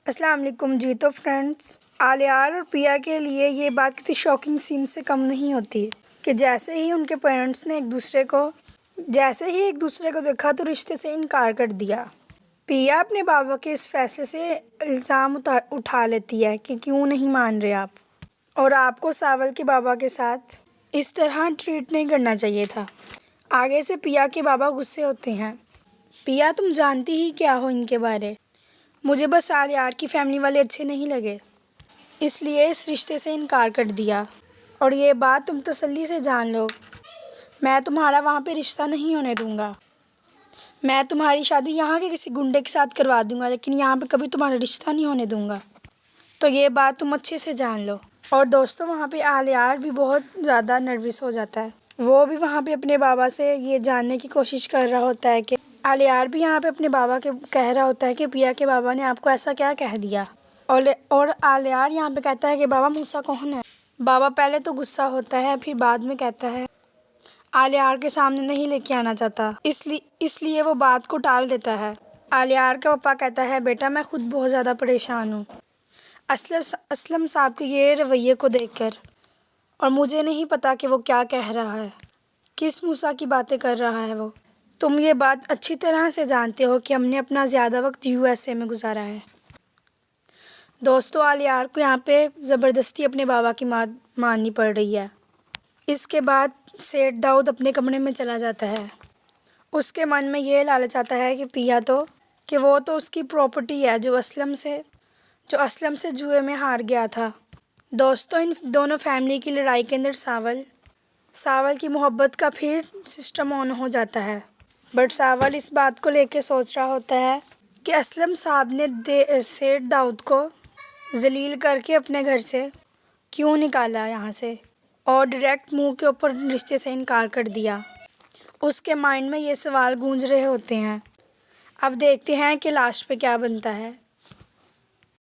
السلام علیکم جی۔ تو فرینڈس، آلیار اور پیا کے لیے یہ بات کسی شاکنگ سین سے کم نہیں ہوتی کہ جیسے ہی ان کے پیرنٹس نے ایک دوسرے کو دیکھا تو رشتے سے انکار کر دیا۔ پیا اپنے بابا کے اس فیصلے سے الزام اٹھا لیتی ہے کہ کیوں نہیں مان رہے آپ، اور آپ کو ساول کے بابا کے ساتھ اس طرح ٹریٹ نہیں کرنا چاہیے تھا۔ آگے سے پیا کے بابا غصے ہوتے ہیں۔ پیا، تم جانتی ہی کیا ہو ان کے بارے؟ مجھے بس آلیار کی فیملی والے اچھے نہیں لگے، اس لیے اس رشتے سے انکار کر دیا، اور یہ بات تم تسلی سے جان لو، میں تمہارا وہاں پہ رشتہ نہیں ہونے دوں گا۔ میں تمہاری شادی یہاں کے کسی گنڈے کے ساتھ کروا دوں گا، لیکن یہاں پہ کبھی تمہارا رشتہ نہیں ہونے دوں گا۔ تو یہ بات تم اچھے سے جان لو۔ اور دوستوں، وہاں پہ آلیار بھی بہت زیادہ نروس ہو جاتا ہے۔ وہ بھی وہاں پہ اپنے بابا سے یہ جاننے کی کوشش کر رہا ہوتا ہے کہ آلیار بھی یہاں پہ اپنے بابا کے کہہ رہا ہوتا ہے کہ پیا کے بابا نے آپ کو ایسا کیا کہہ دیا، اور آلیار یہاں پہ کہتا ہے کہ بابا موسیٰ کون ہے۔ بابا پہلے تو غصہ ہوتا ہے، پھر بعد میں کہتا ہے آلیار کے سامنے نہیں لے کے آنا چاہتا، اس لیے وہ بات کو ٹال دیتا ہے۔ آلیار کا پاپا کہتا ہے بیٹا میں خود بہت زیادہ پریشان ہوں اسلم صاحب کے یہ رویے کو دیکھ کر، اور مجھے نہیں پتا کہ وہ کیا کہہ رہا ہے، کس موسیٰ کی باتیں کر رہا ہے وہ۔ تم یہ بات اچھی طرح سے جانتے ہو کہ ہم نے اپنا زیادہ وقت USA میں گزارا ہے۔ دوستو، آلیار کو یہاں پہ زبردستی اپنے بابا کی ماننی پڑ رہی ہے۔ اس کے بعد سیٹھ داؤد اپنے کمرے میں چلا جاتا ہے۔ اس کے من میں یہ لالچ آتا ہے کہ وہ تو اس کی پراپرٹی ہے جو اسلم سے جوئے میں ہار گیا تھا۔ دوستو، ان دونوں فیملی کی لڑائی کے اندر ساول کی محبت کا پھر سسٹم آن ہو جاتا ہے، بٹ ساول اس بات کو لے کے سوچ رہا ہوتا ہے کہ اسلم صاحب نے سیٹھ داؤد کو ذلیل کر کے اپنے گھر سے کیوں نکالا یہاں سے، اور ڈائریکٹ منہ کے اوپر رشتے سے انکار کر دیا۔ اس کے مائنڈ میں یہ سوال گونج رہے ہوتے ہیں۔ اب دیکھتے ہیں کہ لاسٹ پہ کیا بنتا ہے۔